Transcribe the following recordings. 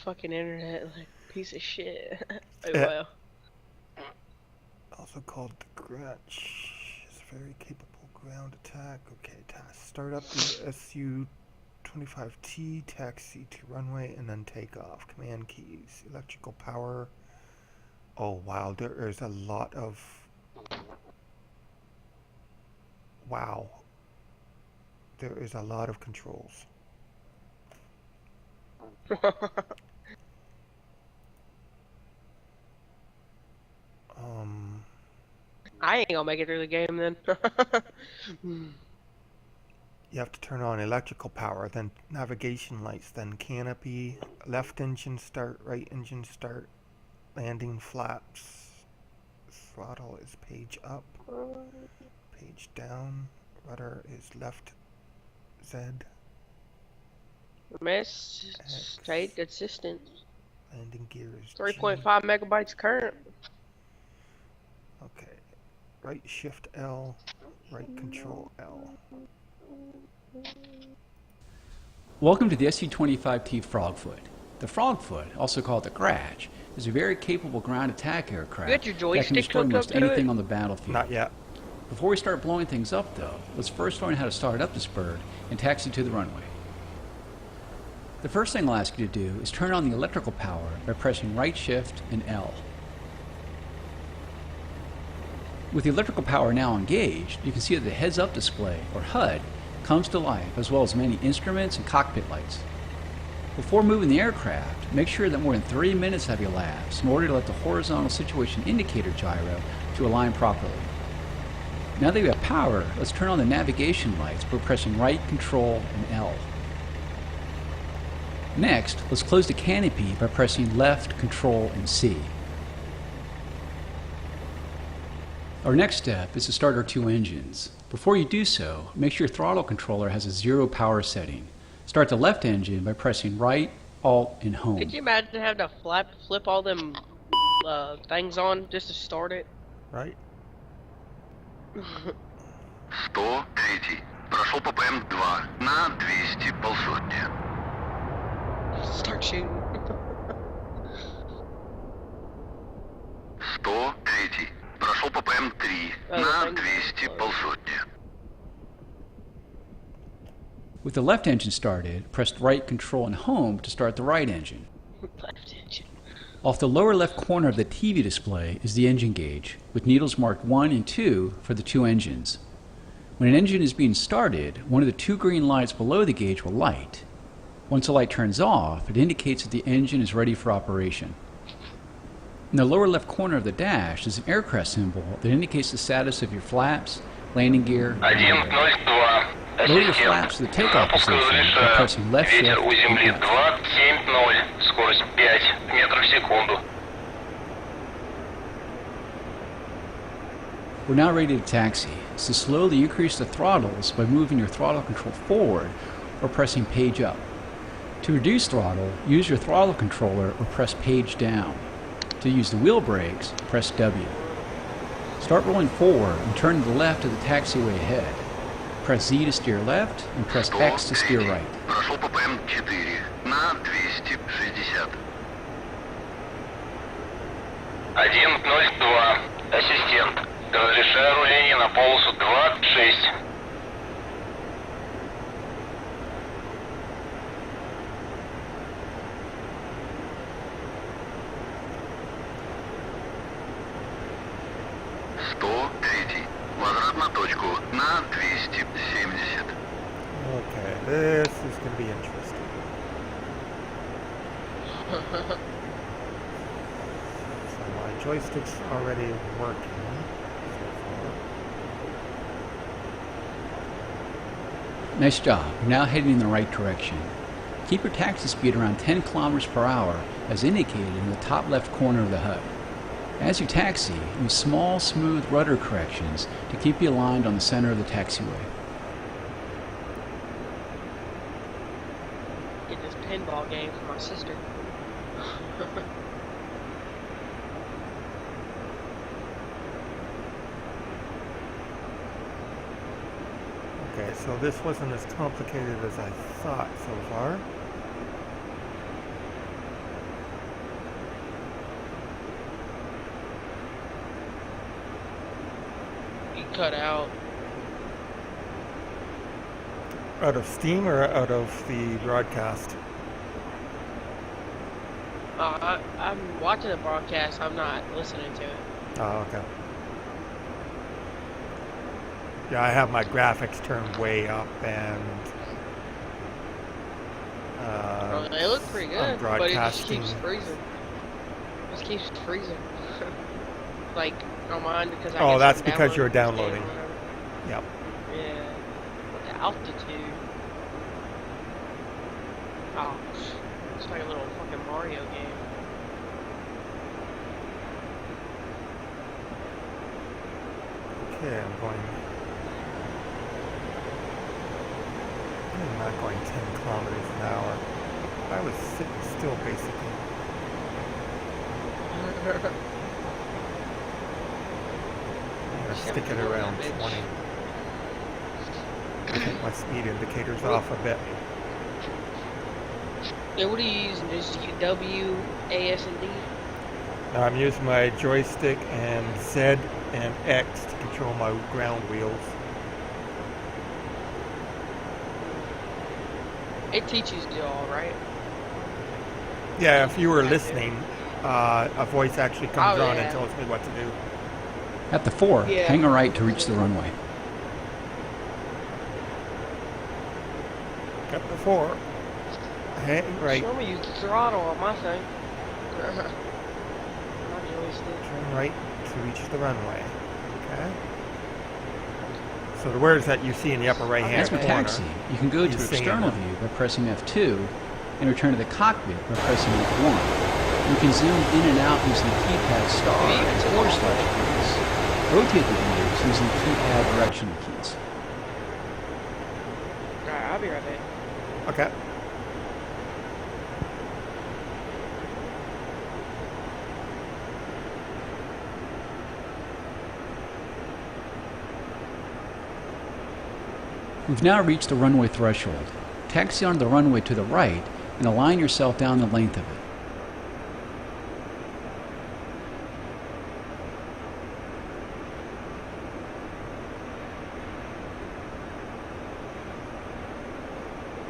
fucking internet like piece of shit. Oh well. Also called the Gretch. It's a very capable ground attack. Okay, task. Start up the SU-25T, taxi to runway, and then take off. Command keys. Electrical power. Oh wow, there is a lot of... Wow. There is a lot of controls. I ain't gonna make it through the game then. You have to turn on electrical power, then navigation lights, then canopy, left engine start, right engine start, landing flaps. Throttle is page up, page down, rudder is left Z. Miss straight consistent. Landing gear is 3.5 megabytes current. Okay. Right shift L, right control L. Welcome to the SU-25T Frogfoot. The Frogfoot, also called the Gretch, is a very capable ground attack aircraft You got your that joystick can destroy hooked most up to anything it? on the battlefield. Not yet. Before we start blowing things up though, let's first learn how to start up this bird and taxi to the runway. The first thing I'll ask you to do is turn on the electrical power by pressing right shift and L. With the electrical power now engaged, you can see that the heads-up display, or HUD, comes to life, as well as many instruments and cockpit lights. Before moving the aircraft, make sure that more than 3 minutes have elapsed in order to let the horizontal situation indicator gyro to align properly. Now that you have power, let's turn on the navigation lights by pressing right control and L. Next, let's close the canopy by pressing left control and C. Our next step is to start our two engines. Before you do so, make sure your throttle controller has a 0 power setting. Start the left engine by pressing right, alt, and home. Could you imagine having to flip all them things on just to start it? Right? 103. Прошел по ПМ-2 на 200 полсотни. Start shooting. 103. Прошел по ПМ-3 на 200 полсотни. With the left engine started, press right control and home to start the right engine. Left engine. Off the lower left corner of the TV display is the engine gauge, with needles marked 1 and 2 for the two engines. When an engine is being started, one of the two green lights below the gauge will light. Once the light turns off, it indicates that the engine is ready for operation. In the lower left corner of the dash is an aircraft symbol that indicates the status of your flaps, landing gear, and runway. Lower your flaps to the takeoff position by pressing left shift Ветер у земли and F. 270, скорость 5 метров в секунду. We're now ready to taxi, so slowly increase the throttles by moving your throttle control forward or pressing page up. To reduce throttle, use your throttle controller or press page down. To use the wheel brakes, press W. Start rolling forward and turn to the left of the taxiway ahead. Press Z to steer left and press X to steer right. Прошел по ПМ-4 на 260. 102. Ассистент. Разрешаю руление на полосу 26. Возврат на точку на 270. Okay, this is going to be interesting. So my joystick's already working so far. Nice job. You're now heading in the right direction. Keep your taxi speed around 10 kilometers per hour as indicated in the top left corner of the HUD. As you taxi, use small, smooth rudder corrections to keep you aligned on the center of the taxiway. Get this pinball game for my sister. Okay, so this wasn't as complicated as I thought so far. cut out. Out of Steam or out of the broadcast? I'm watching the broadcast. I'm not listening to it. Oh, okay. Yeah, I have my graphics turned way up and They look pretty I'm good, but it just broadcasting. keeps freezing. It just keeps freezing. Like on mine because I Oh, guess that's I'm because you're downloading downloading. this game or Yep. whatever. Yeah. With the altitude. Oh, it's like a little fucking Mario game. Okay, I'm not going 10 kilometers an hour. I was sitting still basically. I'm gonna stick it around 20. I think my speed indicator's off a bit. Yeah, what are you using? Just W, A, S, and D? Now I'm using my joystick and Z and X to control my ground wheels. It teaches you all, right? Yeah, if you were listening, a voice actually comes Oh, on yeah. and tells me what to do. At the 4, Yeah. hang a right to reach the runway. Up to 4. Hang right. Show me you throttle on my thing. My joystick. Turn right to reach the runway. Okay. So the words that you see in the upper right hand As for corner. taxi, you can go to You're seeing external them. view by pressing F2 and return to the cockpit by pressing F1. You can zoom in and out using the keypad star and / keys. Rotate the views using the keypad directional keys. Alright, I'll be right back. Okay. We've now reached the runway threshold. Taxi onto the runway to the right and align yourself down the length of it.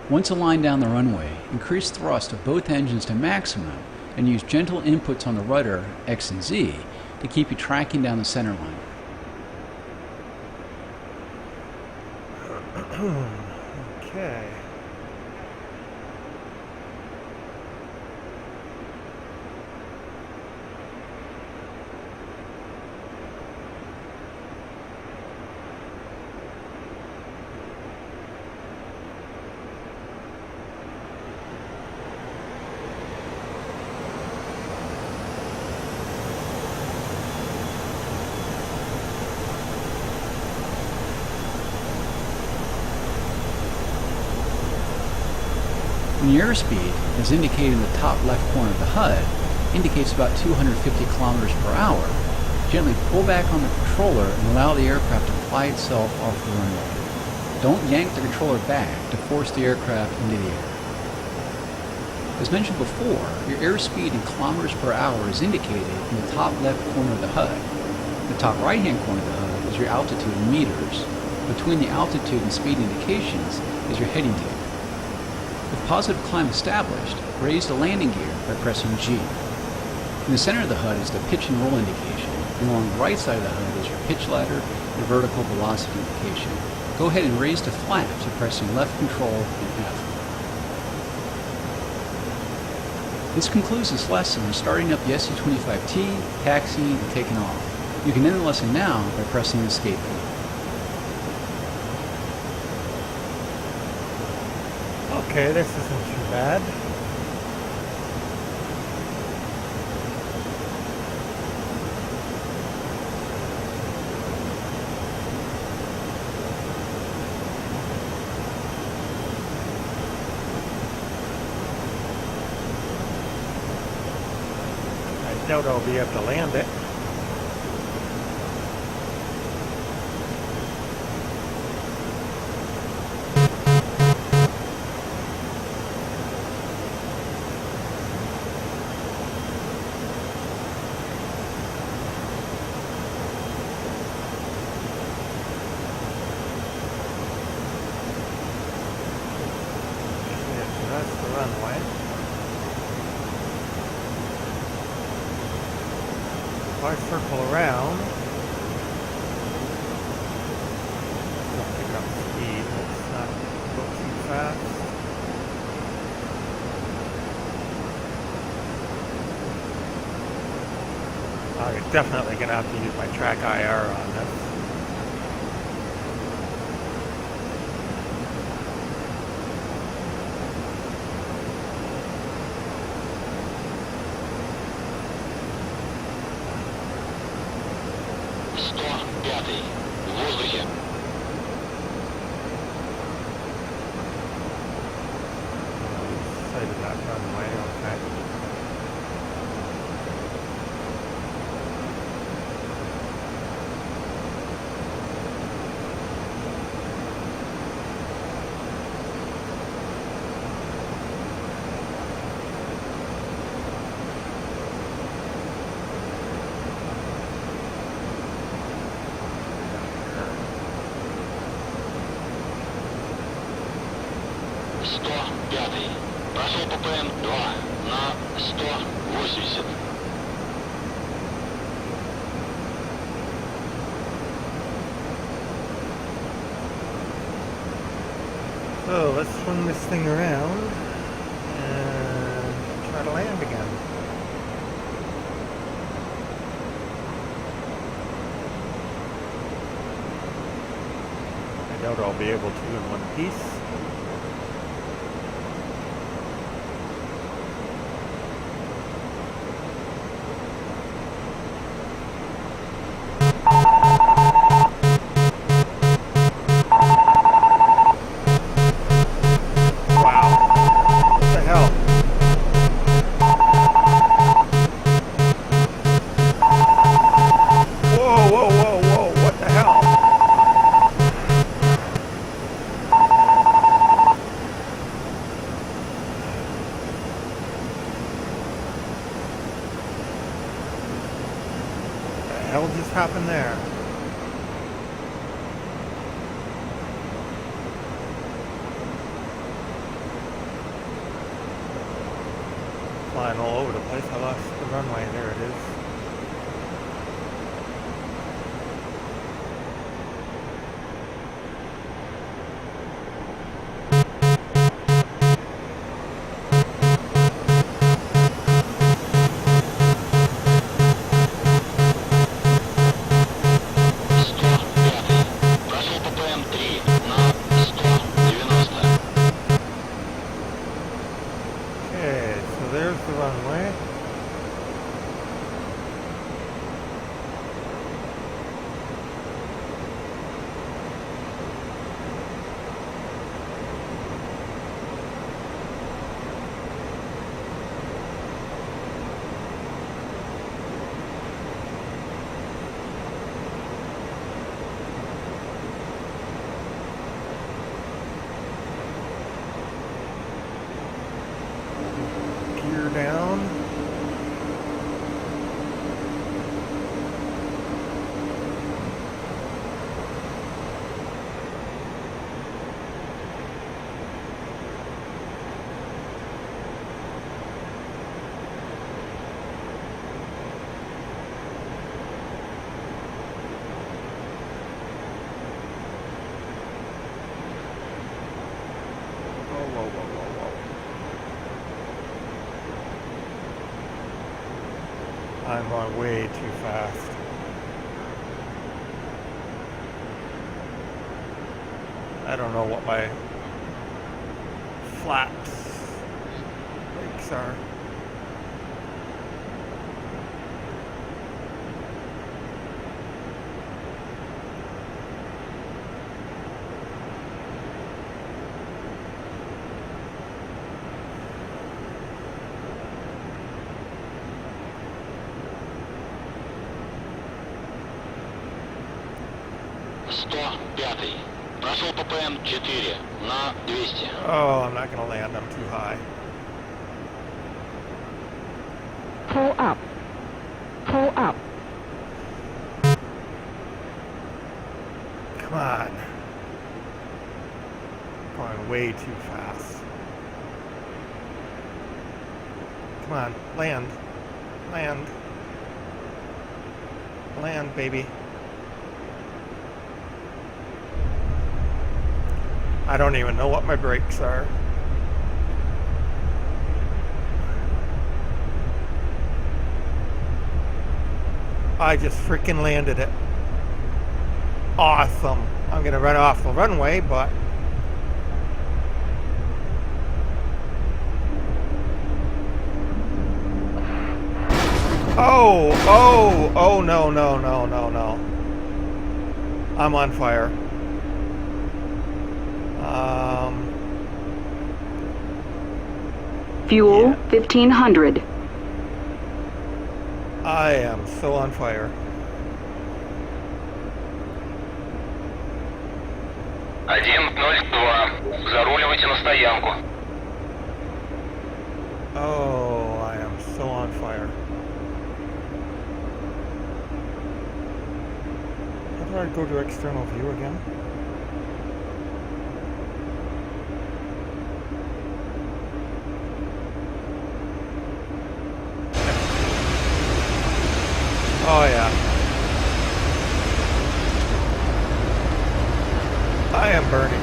Once aligned down the runway, increase thrust of both engines to maximum and use gentle inputs on the rudder, X and Z, to keep you tracking down the center line. Okay. When your airspeed, as indicated in the top left corner of the HUD, indicates about 250 kilometers per hour, gently pull back on the controller and allow the aircraft to fly itself off the runway. Don't yank the controller back to force the aircraft into the air. As mentioned before, your airspeed in kilometers per hour is indicated in the top left corner of the HUD. The top right-hand corner of the HUD is your altitude in meters. Between the altitude and speed indications is your heading table. With positive climb established, raise the landing gear by pressing G. In the center of the HUD is the pitch and roll indication, and along the right side of the HUD is your pitch ladder and vertical velocity indication. Go ahead and raise the flaps by pressing left control and F. This concludes this lesson on starting up the SU-25T, taxiing, and taking off. You can end the lesson now by pressing the escape key. Okay, this isn't too bad. I doubt I'll be able to land it. If I circle around, don't pick up speed. Let's not go too fast. I'm definitely going to have to use my track IR on this. Sighted that runway, okay. Прошел ППМ-2 на 180. So let's swing this thing around and try to land again. I doubt I'll be able to in one piece. What the hell just happened there? Flying all over the place. I lost the runway. There it is. There's the runway. Gear down. I'm going way too fast. I don't know what my flaps brakes are. Прошел ППМ-4 на 200. Oh, I'm not going to land. I'm too high. Pull up. Pull up. Come on. Going way too fast. Come on, land. Land. land, baby. I don't even know what my brakes are. I just freaking landed it. Awesome. I'm gonna run off the runway, but oh no. I'm on fire. Fuel Yeah. 1500. I am so on fire. Один, 02. Заруливайте на стоянку. Oh, I am so on fire. How do I go to external view again? Oh yeah. I am burning.